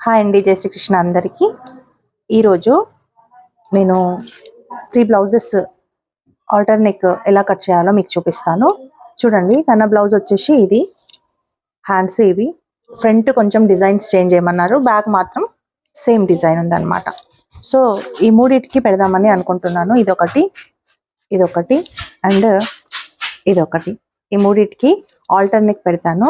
Hi అండి, జై శ్రీకృష్ణ అందరికీ. ఈరోజు నేను 3 బ్లౌజెస్ ఆల్టర్నేట్ ఎలా కట్ చేయాలో మీకు చూపిస్తాను. చూడండి, తన బ్లౌజ్ వచ్చేసి ఇది హ్యాండ్స్, ఇవి ఫ్రంట్ కొంచెం డిజైన్స్ చేంజ్ చేయమన్నారు, బ్యాక్ మాత్రం సేమ్ డిజైన్ ఉందన్నమాట. సో ఈ మూడింటికి పెడదామని అనుకుంటున్నాను. ఇదొకటి అండ్ ఇదొకటి. ఈ మూడింటికి ఆల్టర్నేట్ పెడతాను.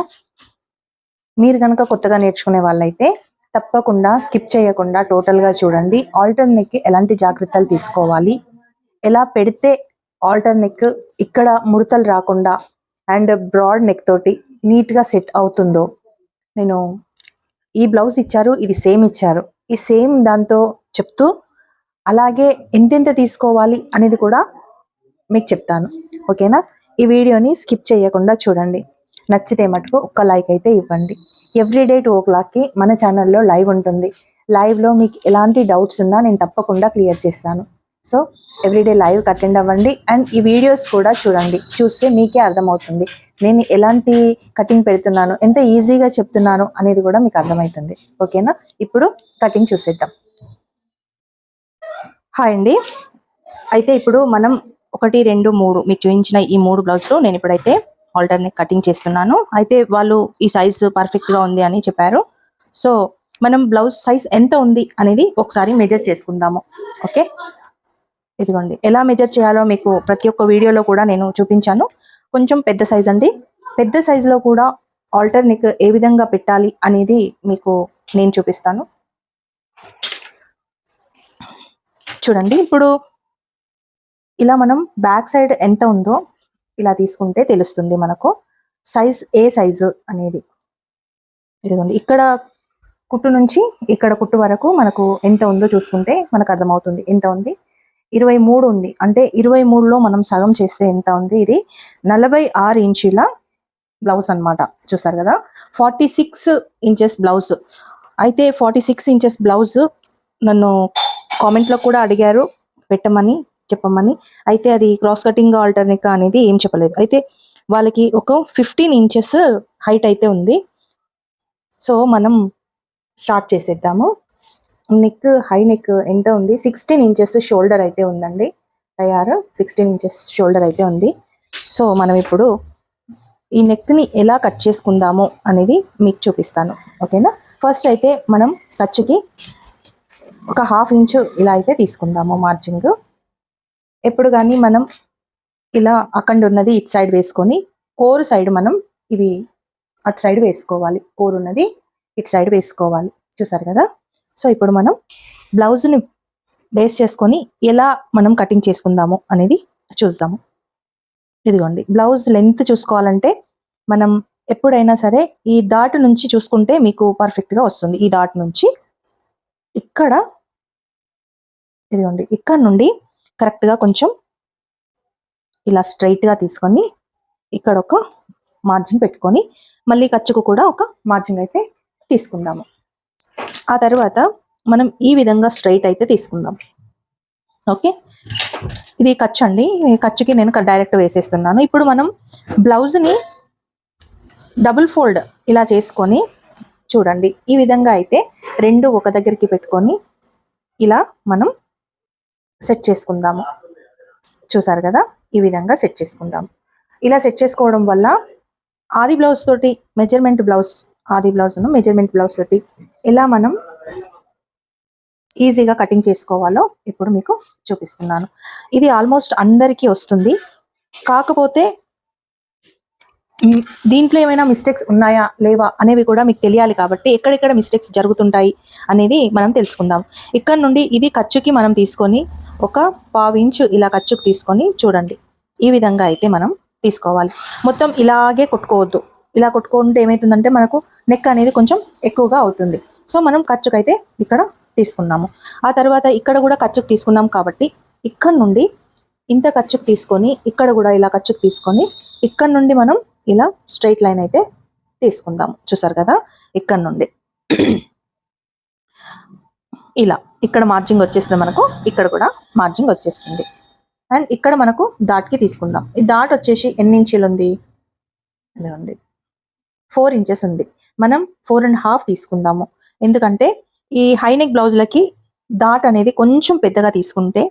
మీరు కనుక కొత్తగా నేర్చుకునే వాళ్ళైతే తప్పకుండా స్కిప్ చేయకుండా టోటల్గా చూడండి. ఆల్టర్నేట్కి ఎలాంటి జాగ్రత్తలు తీసుకోవాలి, ఎలా పెడితే ఆల్టర్నేట్ ఇక్కడ ముడతలు రాకుండా అండ్ బ్రాడ్ నెక్ తోటి నీట్గా సెట్ అవుతుందో. నేను ఈ బ్లౌజ్ ఇచ్చారు, ఇది సేమ్ ఇచ్చారు, ఈ సేమ్ దాంతో చెప్తూ అలాగే ఎంతెంత తీసుకోవాలి అనేది కూడా మీకు చెప్తాను. ఓకేనా? ఈ వీడియోని స్కిప్ చేయకుండా చూడండి. నచ్చితే మటుకు ఒక్క లైక్ అయితే ఇవ్వండి. ఎవ్రీడే 2 o'clockకి మన ఛానల్లో లైవ్ ఉంటుంది. లైవ్లో మీకు ఎలాంటి డౌట్స్ ఉన్నా నేను తప్పకుండా క్లియర్ చేస్తాను. సో ఎవ్రీడే లైవ్ అటెండ్ అవ్వండి అండ్ ఈ వీడియోస్ కూడా చూడండి. చూస్తే మీకే అర్థమవుతుంది నేను ఎలాంటి కటింగ్ పెడుతున్నాను, ఎంత ఈజీగా చెప్తున్నాను అనేది కూడా మీకు అర్థమవుతుంది. ఓకేనా? ఇప్పుడు కటింగ్ చూసేద్దాం. హాయ్ అండి. అయితే ఇప్పుడు మనం 1, 2, 3 మీకు చూపించిన ఈ 3 బ్లౌజ్లో నేను ఇప్పుడైతే ఆల్టర్నేట్ కటింగ్ చేస్తున్నాను. అయితే వాళ్ళు ఈ సైజ్ పర్ఫెక్ట్గా ఉంది అని చెప్పారు. సో మనం బ్లౌజ్ సైజ్ ఎంత ఉంది అనేది ఒకసారి మెజర్ చేసుకుందాము. ఓకే, ఇదిగోండి. ఎలా మెజర్ చేయాలో మీకు ప్రతి ఒక్క వీడియోలో కూడా నేను చూపించాను. కొంచెం పెద్ద సైజ్ అండి. పెద్ద సైజులో కూడా ఆల్టర్నేట్ ఏ విధంగా పెట్టాలి అనేది మీకు నేను చూపిస్తాను. చూడండి, ఇప్పుడు ఇలా మనం బ్యాక్ సైడ్ ఎంత ఉందో ఇలా తీసుకుంటే తెలుస్తుంది మనకు సైజ్, ఏ సైజు అనేది. ఇదిగోండి, ఇక్కడ కుట్టు నుంచి ఇక్కడ కుట్టు వరకు మనకు ఎంత ఉందో చూసుకుంటే మనకు అర్థమవుతుంది. ఎంత ఉంది? 23 ఉంది. అంటే 23లో మనం సగం చేస్తే ఎంత ఉంది? ఇది 46 ఇంచుల బ్లౌజ్ అనమాట. చూసారు కదా, 46 ఇంచెస్ బ్లౌజ్. అయితే 46 ఇంచెస్ బ్లౌజ్ నన్ను కామెంట్లో కూడా అడిగారు పెట్టమని, చెప్పమని. అయితే అది క్రాస్ కటింగ్ ఆల్టర్నేట్ అనేది ఏం చెప్పలేదు. అయితే వాళ్ళకి ఒక 15 ఇంచెస్ హైట్ అయితే ఉంది. సో మనం స్టార్ట్ చేసేద్దాము. నెక్, హై నెక్ ఎంత ఉంది? 16 ఇంచెస్ షోల్డర్ అయితే ఉందండి. తయారు 16 ఇంచెస్ షోల్డర్ అయితే ఉంది. సో మనం ఇప్పుడు ఈ నెక్ని ఎలా కట్ చేసుకుందాము అనేది మీకు చూపిస్తాను. ఓకేనా? ఫస్ట్ అయితే మనం ఖర్చుకి ఒక 1/2 ఇంచు ఇలా అయితే తీసుకుందాము మార్జింగ్. ఎప్పుడు కానీ మనం ఇలా అక్కడ ఉన్నది ఇటు సైడ్ వేసుకొని, కోరు సైడ్ మనం ఇవి అటు సైడ్ వేసుకోవాలి. కోరు ఉన్నది ఇటు సైడ్ వేసుకోవాలి. చూసారు కదా? సో ఇప్పుడు మనం బ్లౌజ్ని బేస్ చేసుకొని ఎలా మనం కటింగ్ చేసుకుందాము అనేది చూద్దాము. ఇదిగోండి, బ్లౌజ్ లెంత్ చూసుకోవాలంటే మనం ఎప్పుడైనా సరే ఈ డాట్ నుంచి చూసుకుంటే మీకు పర్ఫెక్ట్గా వస్తుంది. ఈ డాట్ నుంచి ఇక్కడ, ఇదిగోండి, ఇక్కడ నుండి కరెక్ట్గా కొంచెం ఇలా స్ట్రైట్గా తీసుకొని ఇక్కడ ఒక మార్జిన్ పెట్టుకొని మళ్ళీ ఖర్చుకు కూడా ఒక మార్జిన్ అయితే తీసుకుందాము. ఆ తర్వాత మనం ఈ విధంగా స్ట్రైట్ అయితే తీసుకుందాం. ఓకే, ఇది ఖర్చు అండి. ఖర్చుకి నేను డైరెక్ట్ వేసేస్తున్నాను. ఇప్పుడు మనం బ్లౌజ్ని డబుల్ ఫోల్డ్ ఇలా చేసుకొని చూడండి, ఈ విధంగా అయితే 2 ఒక దగ్గరికి పెట్టుకొని ఇలా మనం సెట్ చేసుకుందాము. చూసారు కదా? ఈ విధంగా సెట్ చేసుకుందాం. ఇలా సెట్ చేసుకోవడం వల్ల ఆది బ్లౌజ్ తోటి మెజర్మెంట్ బ్లౌజ్, ఆది బ్లౌజ్ను మెజర్మెంట్ బ్లౌజ్ తోటి ఎలా మనం ఈజీగా కటింగ్ చేసుకోవాలో ఇప్పుడు మీకు చూపిస్తున్నాను. ఇది ఆల్మోస్ట్ అందరికీ వస్తుంది. కాకపోతే దీంట్లో ఏమైనా మిస్టేక్స్ ఉన్నాయా లేవా అనేవి కూడా మీకు తెలియాలి. కాబట్టి ఎక్కడెక్కడ మిస్టేక్స్ జరుగుతుంటాయి అనేది మనం తెలుసుకుందాం. ఇక్కడ నుండి ఇది ఖర్చుకి మనం తీసుకొని ఒక 1/2 ఇంచు ఇలా ఖర్చుకు తీసుకొని చూడండి, ఈ విధంగా అయితే మనం తీసుకోవాలి. మొత్తం ఇలాగే కొట్టుకోవద్దు. ఇలా కొట్టుకుంటే ఏమవుతుందంటే మనకు నెక్ అనేది కొంచెం ఎక్కువగా అవుతుంది. సో మనం ఖర్చుకైతే ఇక్కడ తీసుకున్నాము. ఆ తర్వాత ఇక్కడ కూడా ఖర్చుకు తీసుకున్నాం కాబట్టి ఇక్కడ నుండి ఇంత ఖర్చుకు తీసుకొని ఇక్కడ కూడా ఇలా ఖర్చుకు తీసుకొని ఇక్కడ నుండి మనం ఇలా స్ట్రైట్ లైన్ అయితే తీసుకుందాము. చూసారు కదా? ఇక్కడ నుండి ఇలా ఇక్కడ మార్జింగ్ వచ్చేస్తుంది మనకు, ఇక్కడ కూడా మార్జింగ్ వచ్చేస్తుంది. అండ్ ఇక్కడ మనకు డాట్కి తీసుకుందాం. ఈ డాట్ వచ్చేసి ఎన్ని ఇంచులు ఉంది? ఇదిగోండి, 4 ఇంచెస్ ఉంది. మనం 4.5 తీసుకుందాము. ఎందుకంటే ఈ హై నెక్ బ్లౌజులకి డాట్ అనేది కొంచెం పెద్దగా తీసుకుంటే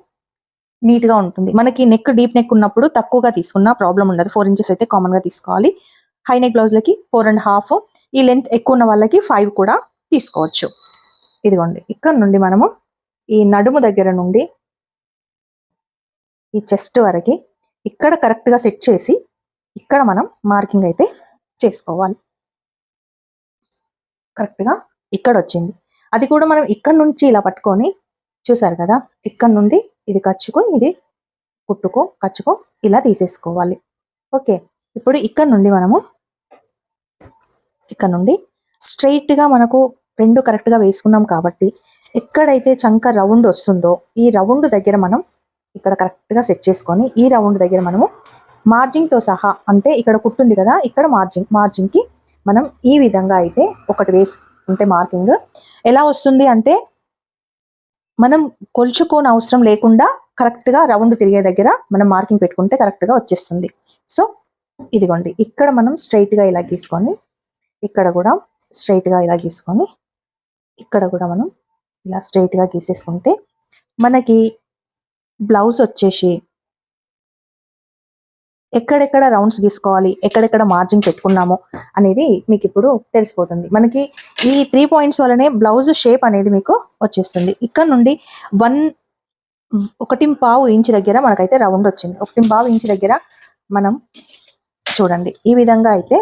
నీట్గా ఉంటుంది. మనకి నెక్ డీప్ నెక్ ఉన్నప్పుడు తక్కువగా తీసుకున్నా ప్రాబ్లం ఉండదు. 4 ఇంచెస్ అయితే కామన్గా తీసుకోవాలి. హై నెక్ బ్లౌజ్లకి 4.5, ఈ లెంత్ ఎక్కువ ఉన్న వాళ్ళకి 5 కూడా తీసుకోవచ్చు. ఇదిగోండి, ఇక్కడ నుండి మనము ఈ నడుము దగ్గర నుండి ఈ చెస్ట్ వరకు ఇక్కడ కరెక్ట్గా సెట్ చేసి ఇక్కడ మనం మార్కింగ్ అయితే చేసుకోవాలి. కరెక్ట్గా ఇక్కడ వచ్చింది. అది కూడా మనం ఇక్కడ నుంచి ఇలా పట్టుకొని చూసారు కదా, ఇక్కడ నుండి ఇది ఖర్చుకో, ఇది కుట్టుకో, ఖర్చుకో ఇలా తీసేసుకోవాలి. ఓకే, ఇప్పుడు ఇక్కడ నుండి మనము ఇక్కడ నుండి స్ట్రైట్గా మనకు 2 కరెక్ట్గా వేసుకున్నాం కాబట్టి ఎక్కడైతే చంక రౌండ్ వస్తుందో ఈ రౌండ్ దగ్గర మనం ఇక్కడ కరెక్ట్గా సెట్ చేసుకొని ఈ రౌండ్ దగ్గర మనము మార్జిన్తో సహా, అంటే ఇక్కడ కుట్టుంది కదా, ఇక్కడ మార్జిన్కి మనం ఈ విధంగా అయితే ఒకటి వేసుకుంటే మార్కింగ్ ఎలా వస్తుంది అంటే మనం కొలుచుకోని అవసరం లేకుండా కరెక్ట్గా రౌండ్ తిరిగే దగ్గర మనం మార్కింగ్ పెట్టుకుంటే కరెక్ట్గా వచ్చేస్తుంది. సో ఇదిగోండి, ఇక్కడ మనం స్ట్రైట్గా ఇలా గీసుకొని ఇక్కడ కూడా స్ట్రైట్గా ఇలా గీసుకొని ఇక్కడ కూడా మనం ఇలా స్ట్రైట్గా గీసేసుకుంటే మనకి బ్లౌజ్ వచ్చేసి ఎక్కడెక్కడ రౌండ్స్ గీసుకోవాలి, ఎక్కడెక్కడ మార్జిన్ పెట్టుకున్నాము అనేది మీకు ఇప్పుడు తెలిసిపోతుంది. మనకి ఈ 3 పాయింట్స్ వల్లనే బ్లౌజ్ షేప్ అనేది మీకు వచ్చేస్తుంది. ఇక్కడ నుండి 1.5 ఇంచ్ దగ్గర మనకైతే రౌండ్ వచ్చింది. 1.5 ఇంచ్ దగ్గర మనం చూడండి ఈ విధంగా అయితే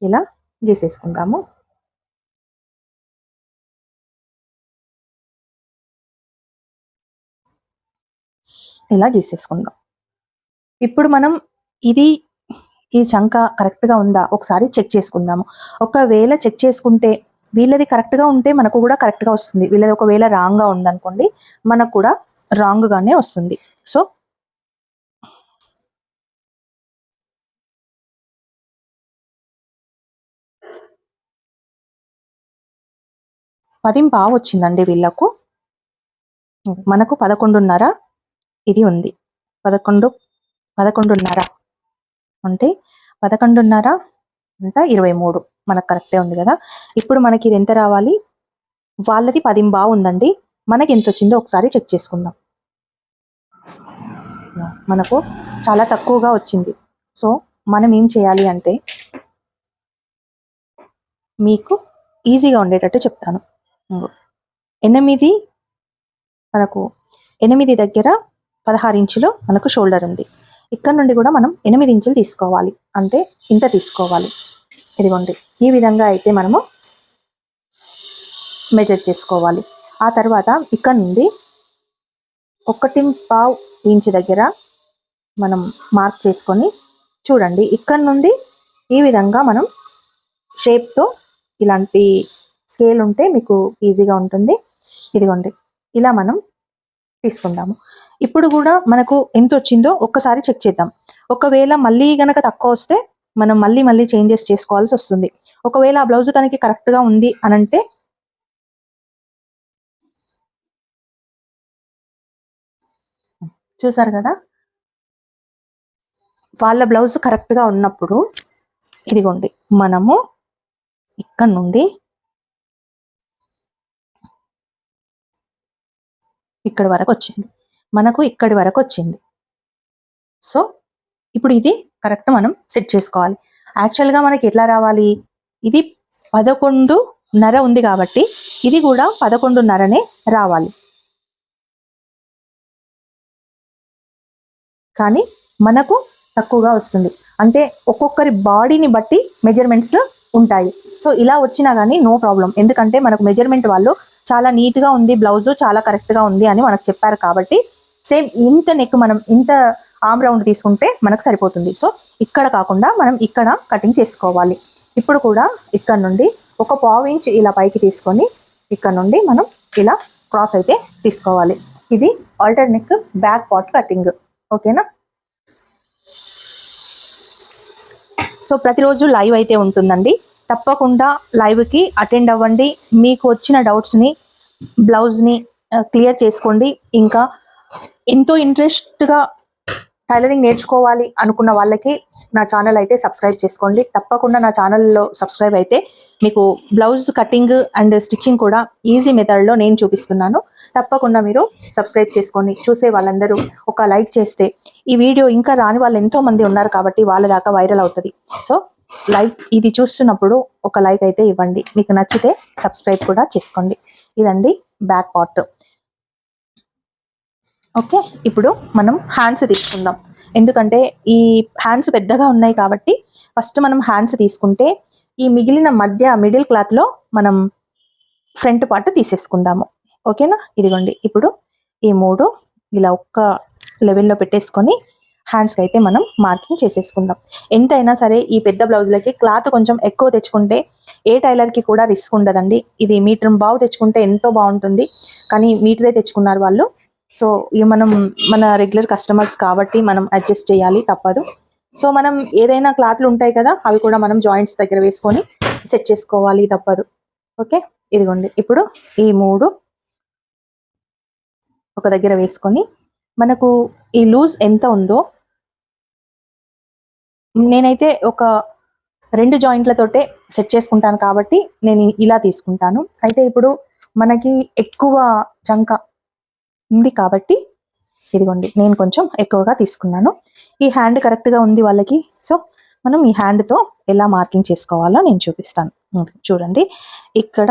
ఇలా గీసేసుకుందాము. ఇలా గీసేసుకుందాం. ఇప్పుడు మనం ఈ చంక కరెక్ట్గా ఉందా ఒకసారి చెక్ చేసుకుందాము. ఒకవేళ చెక్ చేసుకుంటే వీళ్ళది కరెక్ట్గా ఉంటే మనకు కూడా కరెక్ట్గా వస్తుంది. వీళ్ళది ఒకవేళ రాంగ్గా ఉందనుకోండి మనకు కూడా రాంగ్గానే వస్తుంది. సో $10.5 వచ్చిందండి వీళ్ళకు. మనకు 11.5 ఇది ఉంది. 11.5 అంటే 11.5 అంతా 23 మనకు కరెక్టే ఉంది కదా. ఇప్పుడు మనకి ఇది ఎంత రావాలి, వాళ్ళది 10.5 ఉందండి, మనకి ఎంత వచ్చిందో ఒకసారి చెక్ చేసుకుందాం. మనకు చాలా తక్కువగా వచ్చింది. సో మనం ఏం చేయాలి అంటే మీకు ఈజీగా ఉండేటట్టు చెప్తాను. 8 మనకు 8 దగ్గర 16 ఇంచులు మనకు షోల్డర్ ఉంది. ఇక్కడ నుండి కూడా మనం 8 ఇంచులు తీసుకోవాలి, అంటే ఇంత తీసుకోవాలి. ఇదిగోండి ఈ విధంగా అయితే మనము మెజర్ చేసుకోవాలి. ఆ తర్వాత ఇక్కడ నుండి 1.5 ఇంచ్ దగ్గర మనం మార్క్ చేసుకొని చూడండి, ఇక్కడ నుండి ఈ విధంగా మనం షేప్తో ఇలాంటి స్కేల్ ఉంటే మీకు ఈజీగా ఉంటుంది. ఇదిగోండి ఇలా మనం తీసుకుందాము. ఇప్పుడు కూడా మనకు ఎంత వచ్చిందో ఒక్కసారి చెక్ చేద్దాం. ఒకవేళ మళ్ళీ గనక తక్కువ వస్తే మనం మళ్ళీ చేంజెస్ చేసుకోవాల్సి వస్తుంది. ఒకవేళ ఆ బ్లౌజ్ తనకి కరెక్ట్గా ఉంది అనంటే చూసారు కదా, వాళ్ళ బ్లౌజ్ కరెక్ట్గా ఉన్నప్పుడు ఇదిగోండి మనము ఇక్కడ నుండి ఇక్కడి వరకు వచ్చింది, మనకు ఇక్కడి వరకు వచ్చింది. సో ఇప్పుడు ఇది కరెక్ట్ మనం సెట్ చేసుకోవాలి. యాక్చువల్గా మనకి ఎట్లా రావాలి, ఇది 11.5 ఉంది కాబట్టి ఇది కూడా 11.5నే రావాలి. కానీ మనకు తక్కువగా వస్తుంది, అంటే ఒక్కొక్కరి బాడీని బట్టి మెజర్మెంట్స్ ఉంటాయి. సో ఇలా వచ్చినా కానీ నో ప్రాబ్లం, ఎందుకంటే మనకు మెజర్మెంట్ వాళ్ళు చాలా నీట్గా ఉంది బ్లౌజ్, చాలా కరెక్ట్గా ఉంది అని మనకు చెప్పారు కాబట్టి సేమ్ ఇంత నెక్ మనం ఇంత ఆమ్ రౌండ్ తీసుకుంటే మనకు సరిపోతుంది. సో ఇక్కడ కాకుండా మనం ఇక్కడ కటింగ్ చేసుకోవాలి. ఇప్పుడు కూడా ఇక్కడ నుండి 1.5 ఇంచ్ ఇలా పైకి తీసుకొని ఇక్కడ నుండి మనం ఇలా క్రాస్ అయితే తీసుకోవాలి. ఇది halter neck back part cutting. ఓకేనా. సో ప్రతిరోజు లైవ్ అయితే ఉంటుందండి, తప్పకుండా లైవ్కి అటెండ్ అవ్వండి. మీకు వచ్చిన డౌట్స్ని బ్లౌజ్ని క్లియర్ చేసుకోండి. ఇంకా ఎంతో ఇంట్రెస్ట్గా టైలరింగ్ నేర్చుకోవాలి అనుకున్న వాళ్ళకి నా ఛానల్ అయితే సబ్స్క్రైబ్ చేసుకోండి. తప్పకుండా నా ఛానల్లో సబ్స్క్రైబ్ అయితే మీకు బ్లౌజ్ కటింగ్ అండ్ స్టిచ్చింగ్ కూడా ఈజీ మెథడ్లో నేను చూపిస్తున్నాను. తప్పకుండా మీరు సబ్స్క్రైబ్ చేసుకోండి. చూసే వాళ్ళందరూ ఒక లైక్ చేస్తే ఈ వీడియో ఇంకా రాని వాళ్ళు ఎంతో మంది ఉన్నారు కాబట్టి వాళ్ళ దాకా వైరల్ అవుతుంది. సో లైక్ ఇది చూస్తున్నప్పుడు ఒక లైక్ అయితే ఇవ్వండి. మీకు నచ్చితే సబ్స్క్రైబ్ కూడా చేసుకోండి. ఇదండి బ్యాక్ పార్ట్. ఓకే, ఇప్పుడు మనం హ్యాండ్స్ తీసుకుందాం. ఎందుకంటే ఈ హ్యాండ్స్ పెద్దగా ఉన్నాయి కాబట్టి ఫస్ట్ మనం హ్యాండ్స్ తీసుకుంటే ఈ మిగిలిన మిడిల్ క్లాత్లో మనం ఫ్రంట్ పార్ట్ తీసేసుకుందాము. ఓకేనా? ఇదిగోండి, ఇప్పుడు ఈ 3 ఇలా ఒక్క లెవెల్లో పెట్టేసుకొని హ్యాండ్స్కి అయితే మనం మార్కింగ్ చేసేసుకుందాం. ఎంతైనా సరే ఈ పెద్ద బ్లౌజులకి క్లాత్ కొంచెం ఎక్కువ తెచ్చుకుంటే ఏ టైలర్కి కూడా రిస్క్ ఉండదండి. ఇది మీటర్ బావు తెచ్చుకుంటే ఎంతో బాగుంటుంది, కానీ మీటరే తెచ్చుకున్నారు వాళ్ళు. సో ఇవి మన రెగ్యులర్ కస్టమర్స్ కాబట్టి మనం అడ్జస్ట్ చేయాలి, తప్పదు. సో మనం ఏదైనా క్లాత్లు ఉంటాయి కదా, అవి కూడా మనం జాయింట్స్ దగ్గర వేసుకొని సెట్ చేసుకోవాలి, తప్పదు. ఓకే, ఇదిగోండి, ఇప్పుడు ఈ 3 ఒక దగ్గర వేసుకొని మనకు ఈ లూజ్ ఎంత ఉందో నేనైతే ఒక 2 జాయింట్లతోటే సెట్ చేసుకుంటాను కాబట్టి నేను ఇలా తీసుకుంటాను. అయితే ఇప్పుడు మనకి ఎక్కువ చంక ఉంది కాబట్టి ఇదిగోండి, నేను కొంచెం ఎక్కువగా తీసుకున్నాను. ఈ హ్యాండ్ కరెక్ట్గా ఉంది వాళ్ళకి. సో మనం ఈ హ్యాండ్తో ఎలా మార్కింగ్ చేసుకోవాలో నేను చూపిస్తాను. చూడండి, ఇక్కడ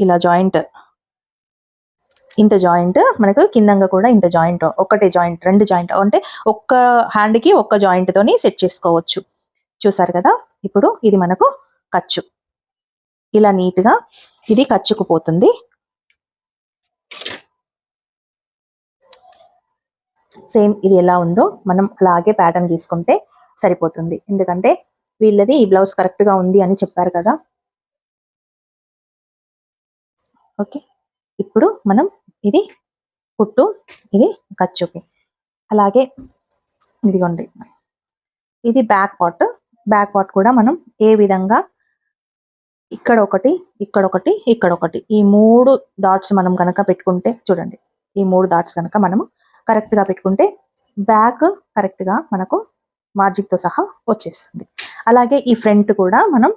ఇలా జాయింట్, ఇంత జాయింట్, మనకు కిందంగా కూడా ఇంత జాయింట్, ఒకటే జాయింట్, 2 జాయింట్ అంటే ఒక్క హ్యాండ్కి ఒక్క జాయింట్తోని సెట్ చేసుకోవచ్చు. చూసారు కదా? ఇప్పుడు ఇది మనకు ఖర్చు, ఇలా నీట్గా ఇది ఖర్చుకుపోతుంది. సేమ్ ఇది ఎలా ఉందో మనం అలాగే ప్యాటర్న్ తీసుకుంటే సరిపోతుంది. ఎందుకంటే వీళ్ళది ఈ బ్లౌజ్ కరెక్ట్గా ఉంది అని చెప్పారు కదా. ఓకే, ఇప్పుడు మనం ఇది కుట్టు, ఇది ఖర్చుకి. అలాగే ఇదిగోండి, ఇది బ్యాక్ పార్ట్ కూడా మనం ఏ విధంగా ఇక్కడ ఒకటి, ఇక్కడ ఒకటి, ఇక్కడ ఒకటి, ఈ 3 డాట్స్ మనం కనుక పెట్టుకుంటే, చూడండి, ఈ 3 డాట్స్ కనుక మనము కరెక్ట్గా పెట్టుకుంటే బ్యాక్ కరెక్ట్గా మనకు మార్జిన్తో సహా వచ్చేస్తుంది. అలాగే ఈ ఫ్రంట్ కూడా మనం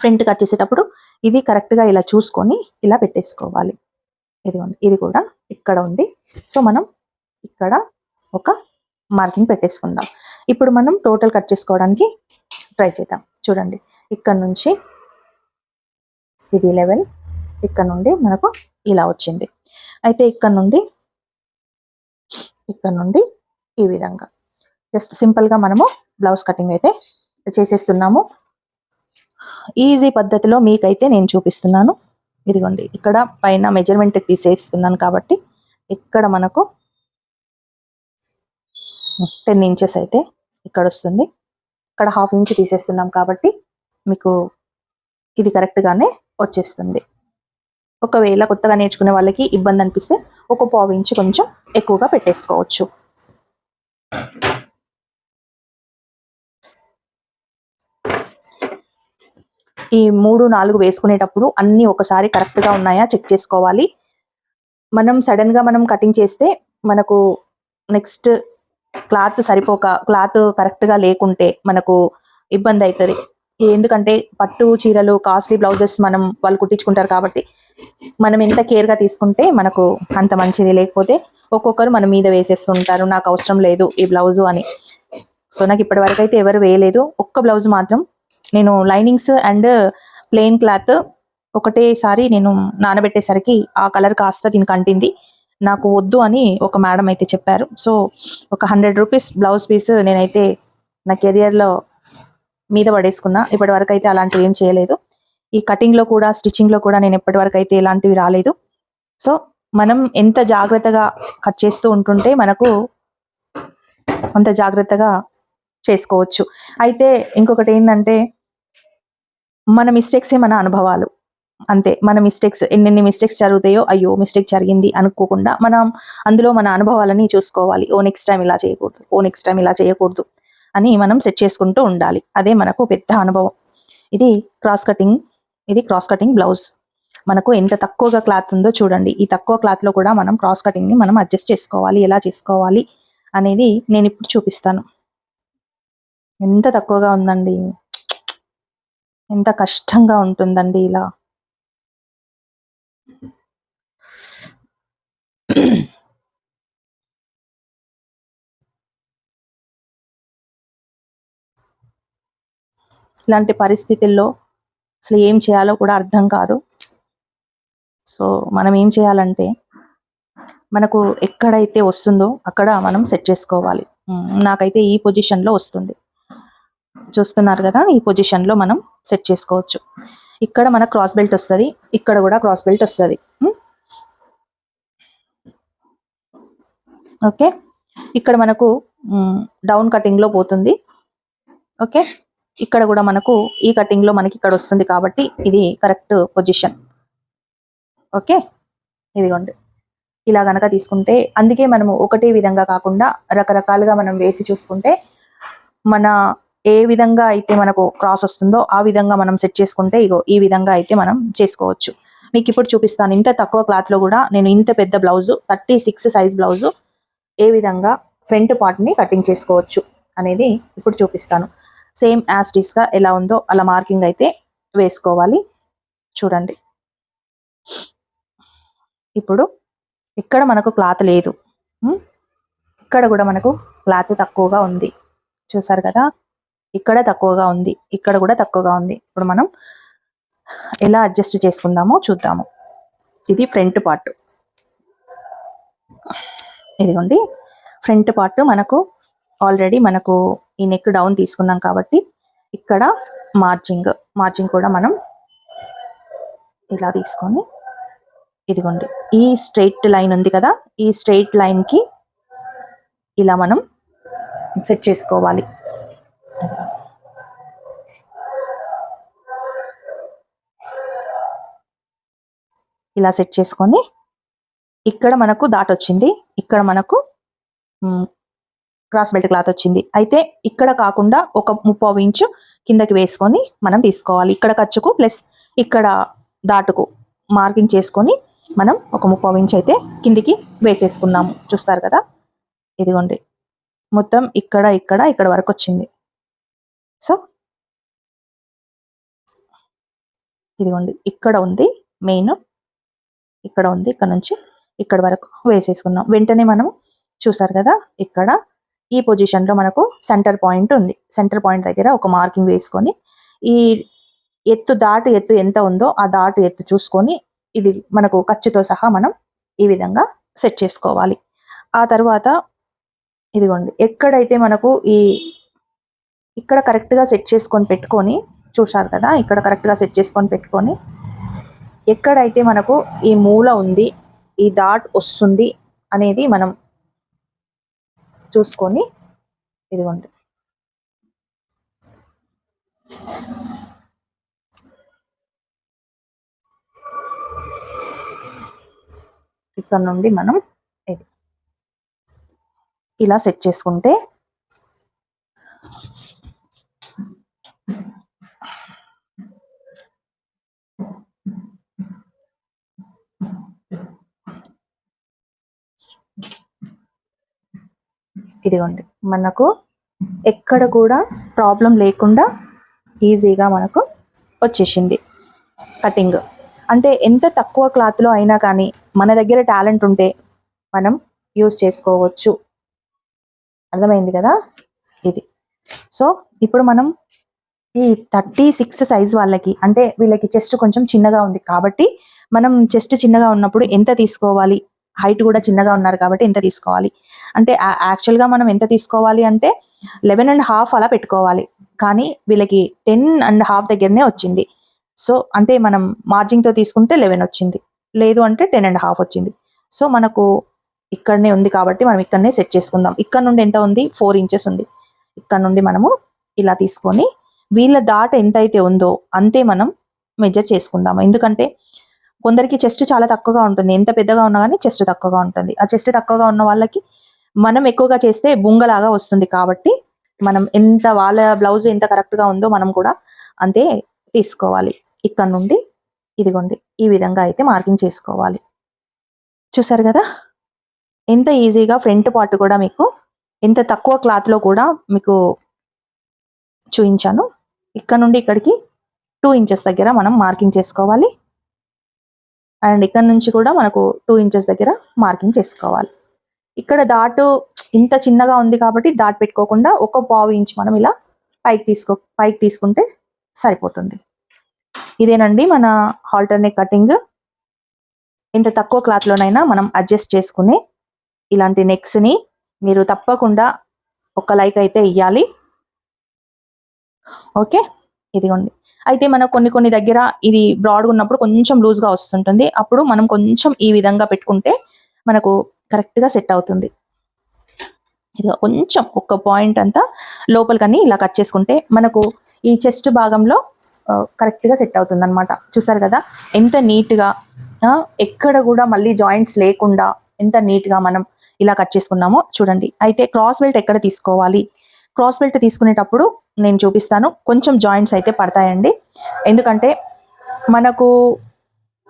ఫ్రంట్ కట్ చేసేటప్పుడు ఇది కరెక్ట్గా ఇలా చూసుకొని ఇలా పెట్టేసుకోవాలి. ఇదిగోండి, ఇది కూడా ఇక్కడ ఉంది. సో మనం ఇక్కడ ఒక మార్కింగ్ పెట్టేసుకుందాం. ఇప్పుడు మనం టోటల్ కట్ చేసుకోవడానికి ట్రై చేద్దాం. చూడండి, ఇక్కడ నుంచి ఇది లెవెల్, ఇక్కడ నుండి మనకు ఇలా వచ్చింది. అయితే ఇక్కడ నుండి ఈ విధంగా జస్ట్ సింపుల్గా మనము బ్లౌజ్ కటింగ్ అయితే చేసేస్తున్నాము. ఈజీ పద్ధతిలో మీకైతే నేను చూపిస్తున్నాను. ఇదిగోండి, ఇక్కడ పైన మెజర్మెంట్ తీసేస్తున్నాను కాబట్టి ఇక్కడ మనకు 10 ఇంచెస్ అయితే ఇక్కడ వస్తుంది. ఇక్కడ 1/2 ఇంచ్ తీసేస్తున్నాం కాబట్టి మీకు ఇది కరెక్ట్గానే వచ్చేస్తుంది. ఒకవేళ కొత్తగా నేర్చుకునే వాళ్ళకి ఇబ్బంది అనిపిస్తే ఒక 1/2 ఇంచ్ కొంచెం ఎక్కువగా పెట్టేసుకోవచ్చు. ఈ 3, 4 వేసుకునేటప్పుడు అన్ని ఒకసారి కరెక్ట్గా ఉన్నాయా చెక్ చేసుకోవాలి. మనం సడన్గా మనం కటింగ్ చేస్తే మనకు నెక్స్ట్ క్లాత్ కరెక్ట్గా లేకుంటే మనకు ఇబ్బంది అవుతుంది. ఎందుకంటే పట్టు చీరలు, కాస్ట్లీ బ్లౌజెస్ వాళ్ళు కుట్టించుకుంటారు కాబట్టి మనం ఎంత కేర్గా తీసుకుంటే మనకు అంత మంచిది. లేకపోతే ఒక్కొక్కరు మన మీద వేసేస్తుంటారు, నాకు అవసరం లేదు ఈ బ్లౌజు అని. సో నాకు ఇప్పటి వరకు అయితే ఎవరు వేయలేదు. ఒక్క బ్లౌజ్ మాత్రం నేను లైనింగ్స్ అండ్ ప్లెయిన్ క్లాత్ ఒకటేసారి నేను నానబెట్టేసరికి ఆ కలర్ కాస్త దీనికి అంటింది. నాకు వద్దు అని ఒక మేడం అయితే చెప్పారు. సో ఒక 100 రూపీస్ బ్లౌజ్ పీస్ నేనైతే నా కెరియర్లో మీద పడేసుకున్నా. ఇప్పటి వరకు అయితే అలాంటివి ఏం చేయలేదు. ఈ కటింగ్లో కూడా, స్టిచ్చింగ్లో కూడా నేను ఇప్పటి వరకు అయితే ఇలాంటివి రాలేదు. సో మనం ఎంత జాగ్రత్తగా కట్ చేస్తూ ఉంటుంటే మనకు అంత జాగ్రత్తగా చేసుకోవచ్చు. అయితే ఇంకొకటి ఏంటంటే మన మిస్టేక్సే మన అనుభవాలు, అంతే. మన మిస్టేక్స్ ఎన్నెన్ని మిస్టేక్స్ జరుగుతాయో, అయ్యో మిస్టేక్ జరిగింది అనుకోకుండా మనం అందులో మన అనుభవాలని చూసుకోవాలి. నెక్స్ట్ టైం ఇలా చేయకూడదు అని మనం సెట్ చేసుకుంటూ ఉండాలి. అదే మనకు పెద్ద అనుభవం. ఇది క్రాస్ కటింగ్ బ్లౌజ్. మనకు ఎంత తక్కువగా క్లాత్ ఉందో చూడండి. ఈ తక్కువ క్లాత్లో కూడా మనం క్రాస్ కటింగ్ని మనం అడ్జస్ట్ చేసుకోవాలి. ఎలా చేసుకోవాలి అనేది నేను ఇప్పుడు చూపిస్తాను. ఎంత తక్కువగా ఉందండి, ఎంత కష్టంగా ఉంటుందండి ఇలా. ఇలాంటి పరిస్థితుల్లో అసలు ఏం చేయాలో కూడా అర్థం కాదు. సో మనం ఏం చేయాలంటే మనకు ఎక్కడైతే వస్తుందో అక్కడ మనం సెట్ చేసుకోవాలి. నాకైతే ఈ పొజిషన్లో వస్తుంది, చూస్తున్నారు కదా, ఈ పొజిషన్లో మనం సెట్ చేసుకోవచ్చు. ఇక్కడ మనకు క్రాస్ బెల్ట్ వస్తుంది, ఇక్కడ కూడా క్రాస్ బెల్ట్ వస్తుంది. ఓకే, ఇక్కడ మనకు డౌన్ కటింగ్లో పోతుంది. ఓకే, ఇక్కడ కూడా మనకు ఈ కటింగ్లో మనకి ఇక్కడ వస్తుంది కాబట్టి ఇది కరెక్ట్ పొజిషన్. ఓకే, ఇదిగోండి ఇలా గనక తీసుకుంటే, అందుకే మనము ఒకటే విధంగా కాకుండా రకరకాలుగా మనం వేసి చూసుకుంటే మన ఏ విధంగా అయితే మనకు క్రాస్ వస్తుందో ఆ విధంగా మనం సెట్ చేసుకుంటే ఇగో ఈ విధంగా అయితే మనం చేసుకోవచ్చు. మీకు ఇప్పుడు చూపిస్తాను. ఇంత తక్కువ క్లాత్లో కూడా నేను ఇంత పెద్ద బ్లౌజు 36 సైజ్ బ్లౌజు ఏ విధంగా ఫ్రంట్ పార్ట్ని కటింగ్ చేసుకోవచ్చు అనేది ఇప్పుడు చూపిస్తాను. సేమ్ యాజ్ ఇట్ ఈస్గా ఎలా ఉందో అలా మార్కింగ్ అయితే వేసుకోవాలి. చూడండి, ఇప్పుడు ఇక్కడ మనకు క్లాత్ లేదు, ఇక్కడ కూడా మనకు క్లాత్ తక్కువగా ఉంది. చూసారు కదా, ఇక్కడ తక్కువగా ఉంది, ఇక్కడ కూడా తక్కువగా ఉంది. ఇప్పుడు మనం ఎలా అడ్జస్ట్ చేసుకుందామో చూద్దాము. ఇది ఫ్రంట్ పార్ట్, ఇదిగోండి ఫ్రంట్ పార్ట్. మనకు ఆల్రెడీ మనకు ఈ నెక్ డౌన్ తీసుకున్నాం కాబట్టి ఇక్కడ మార్జింగ్ కూడా మనం ఇలా తీసుకొని, ఇదిగోండి ఈ స్ట్రైట్ లైన్ ఉంది కదా, ఈ స్ట్రైట్ లైన్కి ఇలా మనం సెట్ చేసుకోవాలి. ఇలా సెట్ చేసుకొని ఇక్కడ మనకు డాట్ వచ్చింది, ఇక్కడ మనకు క్రాస్ బెల్ట్ క్లాత్ వచ్చింది. అయితే ఇక్కడ కాకుండా ఒక 30 ఇంచు కిందకి వేసుకొని మనం తీసుకోవాలి. ఇక్కడ ఖర్చుకు ప్లస్ ఇక్కడ డాటుకు మార్కింగ్ చేసుకొని మనం ఒక 30 ఇంచు అయితే కిందికి వేసేసుకున్నాము. చూస్తారు కదా, ఇదిగోండి మొత్తం ఇక్కడ వరకు వచ్చింది. సో ఇదిగోండి ఇక్కడ ఉంది మెయిన్, ఇక్కడ ఉంది, ఇక్కడ నుంచి ఇక్కడ వరకు వేసేసుకున్నాం. వెంటనే మనం చూసారు కదా, ఇక్కడ ఈ పొజిషన్లో మనకు సెంటర్ పాయింట్ ఉంది. సెంటర్ పాయింట్ దగ్గర ఒక మార్కింగ్ వేసుకొని ఈ ఎత్తు ఎంత ఉందో ఆ ఎత్తు చూసుకొని ఇది మనకు ఖర్చుతో సహా మనం ఈ విధంగా సెట్ చేసుకోవాలి. ఆ తర్వాత ఇదిగోండి ఎక్కడైతే మనకు ఇక్కడ కరెక్ట్గా సెట్ చేసుకొని పెట్టుకొని, చూసారు కదా, ఇక్కడ కరెక్ట్గా సెట్ చేసుకొని పెట్టుకొని ఎక్కడైతే మనకు ఈ మూల ఉంది, ఈ డాట్ వస్తుంది అనేది మనం చూసుకొని, ఇదిగోండి ఇక్కడ నుండి మనం ఇది ఇలా సెట్ చేసుకుంటే ఇదిగోండి మనకు ఎక్కడ కూడా ప్రాబ్లం లేకుండా ఈజీగా మనకు వచ్చేసింది కటింగ్. అంటే ఎంత తక్కువ క్లాత్లో అయినా కానీ మన దగ్గర టాలెంట్ ఉంటే మనం యూజ్ చేసుకోవచ్చు. అర్థమైంది కదా ఇది. సో ఇప్పుడు మనం ఈ 36 సైజ్ వాళ్ళకి, అంటే వీళ్ళకి చెస్ట్ కొంచెం చిన్నగా ఉంది కాబట్టి మనం చెస్ట్ చిన్నగా ఉన్నప్పుడు ఎంత తీసుకోవాలి, హైట్ కూడా చిన్నగా ఉన్నారు కాబట్టి ఎంత తీసుకోవాలి అంటే యాక్చువల్గా మనం ఎంత తీసుకోవాలి అంటే 11.5 అలా పెట్టుకోవాలి. కానీ వీళ్ళకి 10.5 దగ్గరనే వచ్చింది. సో అంటే మనం మార్జింగ్తో తీసుకుంటే 11 వచ్చింది, లేదు అంటే 10.5 వచ్చింది. సో మనకు ఇక్కడనే ఉంది కాబట్టి మనం ఇక్కడనే సెట్ చేసుకుందాం. ఇక్కడ నుండి ఎంత ఉంది, 4 ఇంచెస్ ఉంది. ఇక్కడ నుండి మనము ఇలా తీసుకొని వీళ్ళ డాట్ ఎంత అయితే ఉందో అంతే మనం మెజర్ చేసుకుందాము. ఎందుకంటే కొందరికి చెస్ట్ చాలా తక్కువగా ఉంటుంది, ఎంత పెద్దగా ఉన్నా కానీ చెస్ట్ తక్కువగా ఉంటుంది. ఆ చెస్ట్ తక్కువగా ఉన్న వాళ్ళకి మనం ఎక్కువగా చేస్తే బుంగలాగా వస్తుంది. కాబట్టి మనం ఎంత వాళ్ళ బ్లౌజ్ ఎంత కరెక్ట్గా ఉందో మనం కూడా అంతే తీసుకోవాలి. ఇక్కడ నుండి ఇదిగోండి ఈ విధంగా అయితే మార్కింగ్ చేసుకోవాలి. చూసారు కదా ఎంత ఈజీగా ఫ్రంట్ పార్ట్ కూడా మీకు ఎంత తక్కువ క్లాత్లో కూడా మీకు చూపించాను. ఇక్కడ నుండి ఇక్కడికి 2 ఇంచెస్ దగ్గర మనం మార్కింగ్ చేసుకోవాలి. అండ్ ఇక్కడ నుంచి కూడా మనకు 2 ఇంచెస్ దగ్గర మార్కింగ్ చేసుకోవాలి. ఇక్కడ డాట్ ఇంత చిన్నగా ఉంది కాబట్టి డాట్ పెట్టుకోకుండా ఒక పావు ఇంచ్ మనం ఇలా పైకి తీసుకుంటే సరిపోతుంది. ఇదేనండి మన హాల్టర్ నెక్ కటింగ్. ఇంత తక్కువ క్లాత్లోనైనా మనం అడ్జస్ట్ చేసుకునే ఇలాంటి నెక్స్ని మీరు తప్పకుండా ఒక లైక్ అయితే ఇవ్వాలి. ఓకే, ఇదిగోండి. అయితే మనకు కొన్ని దగ్గర ఇది బ్రాడ్గా ఉన్నప్పుడు కొంచెం లూజ్గా వస్తుంటుంది. అప్పుడు మనం కొంచెం ఈ విధంగా పెట్టుకుంటే మనకు కరెక్ట్గా సెట్ అవుతుంది. ఇది కొంచెం ఒక పాయింట్ అంతా లోపలికని ఇలా కట్ చేసుకుంటే మనకు ఈ చెస్ట్ భాగంలో కరెక్ట్గా సెట్ అవుతుంది అనమాట. చూసారు కదా ఎంత నీట్గా, ఎక్కడ కూడా మళ్ళీ జాయింట్స్ లేకుండా ఎంత నీట్గా మనం ఇలా కట్ చేసుకున్నామో చూడండి. అయితే క్రాస్ బెల్ట్ ఎక్కడ తీసుకోవాలి, క్రాస్ బెల్ట్ తీసుకునేటప్పుడు నేను చూపిస్తాను. కొంచెం జాయింట్స్ అయితే పడతాయండి, ఎందుకంటే మనకు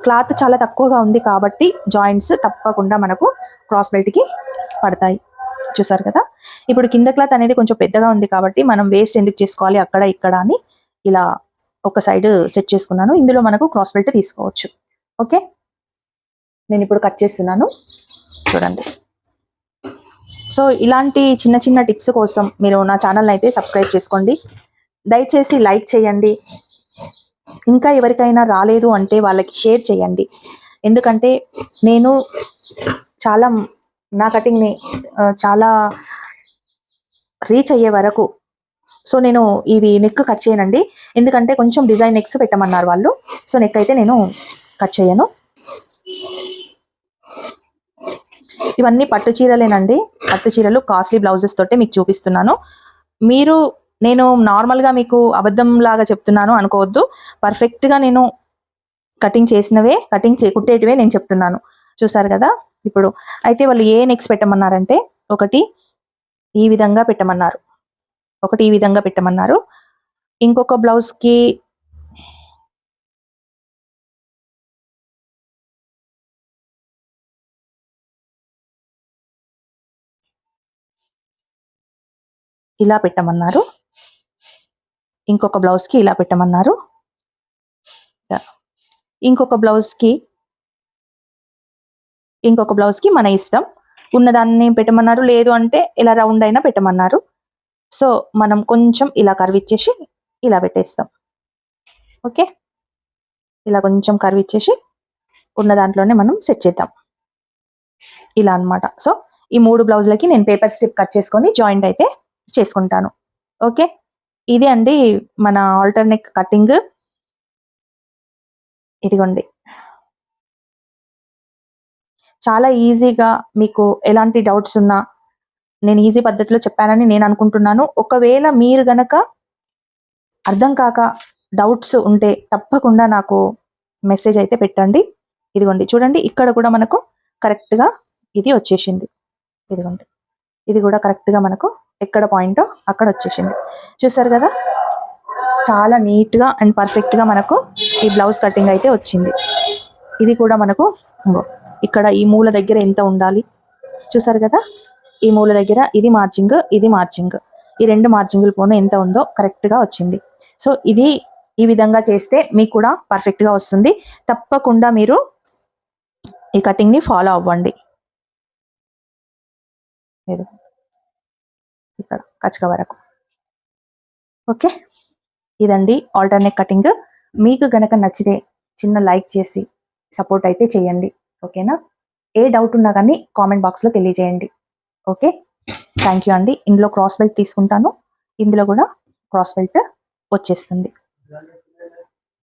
క్లాత్ చాలా తక్కువగా ఉంది కాబట్టి జాయింట్స్ తప్పకుండా మనకు క్రాస్ బెల్ట్కి పడతాయి. చూసారు కదా, ఇప్పుడు కింద క్లాత్ అనేది కొంచెం పెద్దగా ఉంది కాబట్టి మనం వేస్ట్ ఎందుకు చేసుకోవాలి అక్కడ ఇక్కడ అని ఇలా ఒక సైడ్ సెట్ చేసుకున్నాను. ఇందులో మనకు క్రాస్ బెల్ట్ తీసుకోవచ్చు. ఓకే, నేను ఇప్పుడు కట్ చేస్తున్నాను చూడండి. సో ఇలాంటి చిన్న టిప్స్ కోసం మీరు నా ఛానల్ని అయితే సబ్స్క్రైబ్ చేసుకోండి. దయచేసి లైక్ చేయండి. ఇంకా ఎవరికైనా రాలేదు అంటే వాళ్ళకి షేర్ చేయండి. ఎందుకంటే నేను చాలా నా కటింగ్ని చాలా రీచ్ అయ్యే వరకు సో నేను ఇవి నెక్ కట్ చేయనండి. ఎందుకంటే కొంచెం డిజైన్ నెక్స్ పెట్టమన్నారు వాళ్ళు. సో నెక్ అయితే నేను కట్ చేయను. ఇవన్నీ పట్టు చీరలేనండి. పట్టు చీరలు కాస్ట్లీ బ్లౌజెస్ తోటే మీకు చూపిస్తున్నాను. నేను నార్మల్గా మీకు అబద్ధం లాగా చెప్తున్నాను అనుకోవద్దు. పర్ఫెక్ట్గా నేను కటింగ్ చేసినవే, కుట్టేటివే నేను చెప్తున్నాను. చూసారు కదా. ఇప్పుడు అయితే వాళ్ళు ఏ నెక్స్ పెట్టమన్నారంటే ఒకటి ఈ విధంగా పెట్టమన్నారు, ఇంకొక బ్లౌజ్కి ఇలా పెట్టమన్నారు, ఇంకొక బ్లౌజ్కి ఇలా పెట్టమన్నారు, ఇంకొక బ్లౌజ్కి మన ఇష్టం ఉన్నదాన్ని పెట్టమన్నారు. లేదు అంటే ఇలా రౌండ్ అయినా పెట్టమన్నారు. సో మనం కొంచెం ఇలా కర్వ్ ఇచ్చేసి ఇలా పెట్టేస్తాం. ఓకే, ఇలా కొంచెం కర్వ్ ఇచ్చేసి ఉన్న దాంట్లోనే మనం సెట్ చేద్దాం ఇలా అన్నమాట. సో ఈ 3 బ్లౌజులకి నేను పేపర్ స్ట్రిప్ కట్ చేసుకొని జాయింట్ అయితే చేసుకుంటాను. ఓకే, ఇది అండి మన హాల్టర్ నెక్ కటింగ్. ఇదిగోండి, చాలా ఈజీగా మీకు ఎలాంటి డౌట్స్ ఉన్నా నేను ఈజీ పద్ధతిలో చెప్పానని నేను అనుకుంటున్నాను. ఒకవేళ మీరు గనక అర్థం కాక డౌట్స్ ఉంటే తప్పకుండా నాకు మెసేజ్ అయితే పెట్టండి. ఇదిగోండి చూడండి, ఇక్కడ కూడా మనకు కరెక్ట్గా ఇది వచ్చేసింది. ఇదిగోండి, ఇది కూడా కరెక్ట్గా మనకు ఎక్కడ పాయింటో అక్కడ వచ్చేసింది. చూసారు కదా, చాలా నీట్గా అండ్ పర్ఫెక్ట్గా మనకు ఈ బ్లౌజ్ కటింగ్ అయితే వచ్చింది. ఇది కూడా మనకు ఇక్కడ ఈ మూల దగ్గర ఎంత ఉండాలి చూసారు కదా, ఈ మూల దగ్గర ఇది మార్జింగ్, ఈ 2 మార్జింగులు పోను ఎంత ఉందో కరెక్ట్గా వచ్చింది. సో ఇది ఈ విధంగా చేస్తే మీకు కూడా పర్ఫెక్ట్గా వస్తుంది. తప్పకుండా మీరు ఈ కటింగ్ని ఫాలో అవ్వండి. ఇక్కడ కచక వరకు. ఓకే, ఇదండి హాల్టర్ నెక్ కటింగ్. మీకు గనక నచ్చితే చిన్న లైక్ చేసి సపోర్ట్ అయితే చేయండి. ఓకేనా, ఏ డౌట్ ఉన్నా కానీ కామెంట్ బాక్స్లో తెలియజేయండి. ఓకే, థ్యాంక్ యూ అండి. ఇందులో క్రాస్ బెల్ట్ తీసుకుంటాను, ఇందులో కూడా క్రాస్ బెల్ట్ వచ్చేస్తుంది.